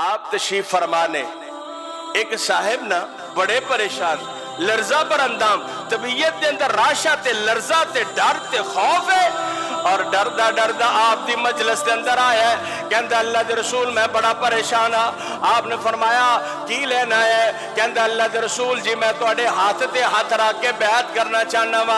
आप तशरीफ फरमाने एक साहिब ना बड़े परेशान लर्जा पर अंदाम तबीयत के अंदर राशा ते लर्जा ते डर ते खौफ है और डरदा डरदा आप दी मजलिस के अंदर आया है। कहता अल्लाह के रसूल मैं बड़ा परेशान हाँ। आपने फरमाया की लेना है? कहता अल्लाह के रसूल जी मैं थोड़े हाथ ते हाथ रख के बैत करना चाहना वा।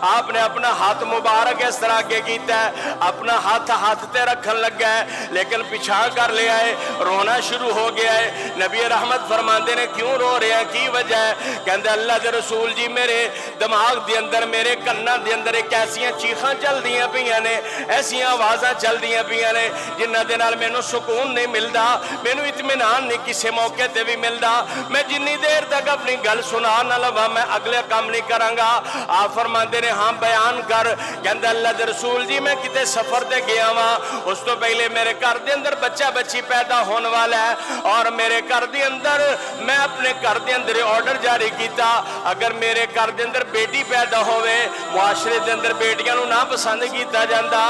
आपने अपना हाथ मुबारक इस तरह के किया है, अपना हाथ हाथ ते रखन लगा है लेकिन पिछा कर लिया है, रोना शुरू हो गया है। नबी रहमत फरमाते ने क्यों रो रहे हैं, की वजह है? कहते अल्लाह के रसूल जी मेरे दिमाग के अंदर मेरे कन्ना के अंदर एक ऐसिया चीखा चलदियां पईयां ने, ऐसिया आवाज़ां चलदियां पईयां ने जिन्हां दे नाल मैनूं सुकून नहीं मिलता, मैनूं इत्मीनान नहीं किसी मौके ते भी मिलता। मैं जिन्नी देर तक अपनी गल सुना ना लवा मैं अगले काम नहीं करांगा। आप फरमाते ने हाँ बयान कर। कहते अल्लाह के रसूल जी मैं किते सफर ते गया वा, उस तो पहले मेरे घर के अंदर बच्चा बच्ची पैदा होने वाला है और मेरे घर के अंदर मैं अपने घर के अंदर ऑर्डर जारी किया अगर मेरे घर के अंदर बेटी पैदा होवे मुआशरे के अंदर बेटियां नूं ना पसंद किया जाता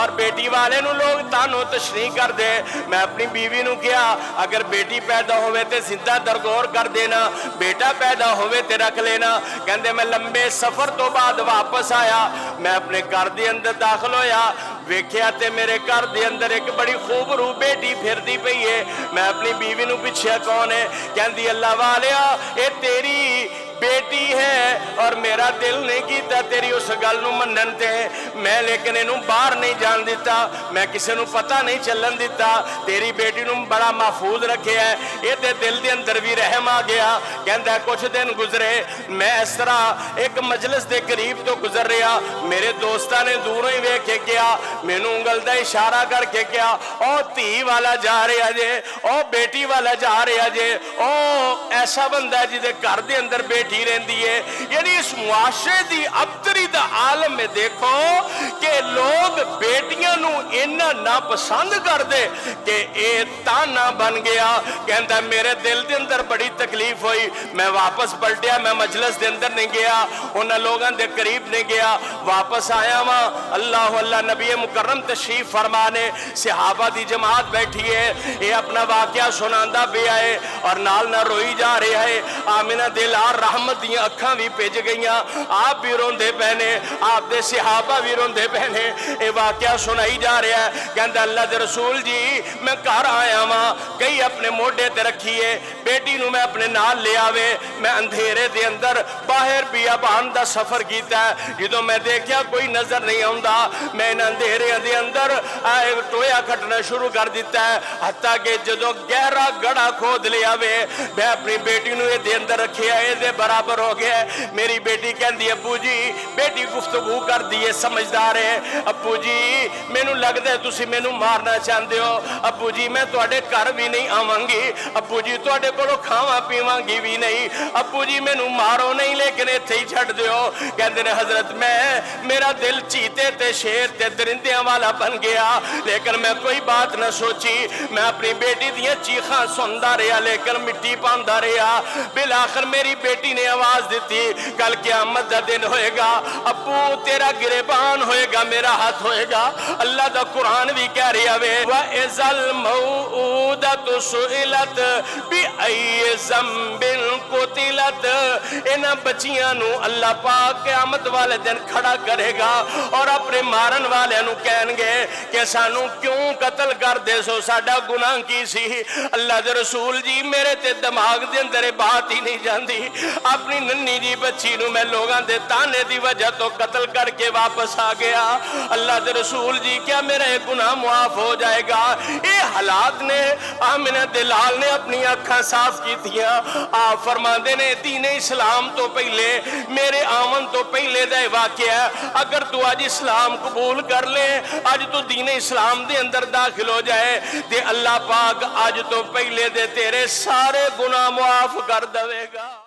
और बेटी वाले नूं लोग तानों तशरीह कर दे। मैं अपनी बीवी नूं कहा अगर बेटी पैदा होवे ते जिंदा दरगोर कर देना, बेटा पैदा होवे ते रख लेना। कहते मैं लंबे सफर तो बाद वापस आया, मैं अपने घर के अंदर दाखिल होया, वेख्या ते मेरे घर के अंदर एक बड़ी खूबरू बेटी फिरदी पई है। मैं अपनी बीवी नूं पुछया कौन है? कहती अल्लाह वालिया ये तेरी बेटी है और मेरा दिल नहीं किया तेरी उस गल नूं मनन ते, मैं लेकिन इनू बाहर नहीं जान दिता, मैं किसी नूं पता नहीं चलन दिता, तेरी बेटी नूं बड़ा महफूज रखे है, ये दिल के अंदर भी रहम आ गया। कहता कुछ दिन गुजरे मैं इस तरह एक मजलिस के करीब तो गुजर रहा, मेरे दोस्तां ने दूरों ही वेख के कहा, मैनू उंगल का इशारा करके कहा ओ धी वाला जा रहा जे, ओ बेटी वाला जा रहा जे, ओ ऐसा बंदा जिहदे घर के अंदर बेटी रहती है। यानी इस मुआशरे की अबतरी का आलम में देखो कि लोग बेटियां नूं इन्ना ना पसंद करते कि ये ताना बन गया। कहता मेरे दिल के अंदर बड़ी तकलीफ हुई, मैं वापस पलटिया, मैं मजलिस के अंदर नहीं गया, उन्होंने लोगों के करीब नहीं गया, वापस आया वहां अल्लाह अल्लाह नबी मुकर्रम तशरीफ फरमाने सहाबा की जमात बैठी है, ये अपना वाकया सुनांदा पिया है और नाल ना रोई जा रहा है। आमिना दिलार रहमत दियां अखां भी भिज गईयां, आप भी रोंदे पे ने, आपदे सहाबा भी रोंदे पे ने, ये वाकया सुनाई जा रहा है। कहता अल्लाह दे रसूल जी मैं घर आया वां, कई अपने मोढे ते रखिए, बेटी नूं मैं अपने नाल ले आवे, मैं अंधेरे दे अंदर बाहर बियाबान दा सफर कीता, जदों मैं देखा कोई नजर नहीं आउंदा, मैं इन अंधेरे दे अंदर टोया खटना शुरू कर दिता है, हत्ता कि जदों गहरा गड़ा खोद लिया वे मैं अपनी बेटी नूं इहदे अंदर रखिया, इहदे बराबर हो गया। मेरी बेटी कहती अब्बू जी, बेटी गुफ्तगू कर दी है, समझदार है, अब्बू जी मैनू लगता है तुसी मैनू मारना चाहते हो, अब्बू जी मैं तुहाडे घर भी नहीं आवांगी, अब्बू जी तुहाडे कोलों खावा पीवांगी भी नहीं, अब्बू जी मैनू मारो नहीं लेकिन इत्थे ही छड्ड दिओ। कहते ने हजरत मैं मेरा दिल चीते ते शेर ते दरिंदियां वाला बन गया, लेकिन मैं कोई बात ना सोची, मैं अपनी बेटी दियां चीखां सुनदा रहा लेकिन मिट्टी पांदा रहा। बिल आखिर मेरी बेटी ने आवाज दी कल क़यामत दा दिन होएगा, अब्बू तेरा गिरेबान होएगा, मेरा हाथ होएगा। अल्लाह दा कुरान भी कह रहा वे व इज़ल मऊदतु सुइलत बिअय्यि ज़म्बिन कुतिलत, इन्हां बच्चियां नूं अल्लाह पाक क़यामत वाले दिन खड़ा करेगा और अपने मारन वालियां नूं कहणगे कि सानू क्यों कतल कर दे सो, साडा गुनाह की सी? अल्लाह दे रसूल जी मेरे ते दिमाग दे अंदर बात ही नहीं जाती, अपनी नन्नी जी बच्ची नूं मैं लोगों के ताने की वजह तो कतल करके वापस आ गया। अल्लाह के रसूल जी क्या मेरा एक गुनाह मुआफ हो जाएगा? ये हालात ने आमिना दिलाल ने अपनी अखां साफ की थियां। आप फरमाते ने दीन इस्लाम तो पहले मेरे आवन तो पहले दा वाकया, अगर तू अज इस्लाम कबूल कर ले, अज तू दीन इस्लाम दे अंदर दाखिल हो जाए ते अल्लाह पाक अज तो पहले दे तेरे सारे गुनाह मुआफ कर देगा।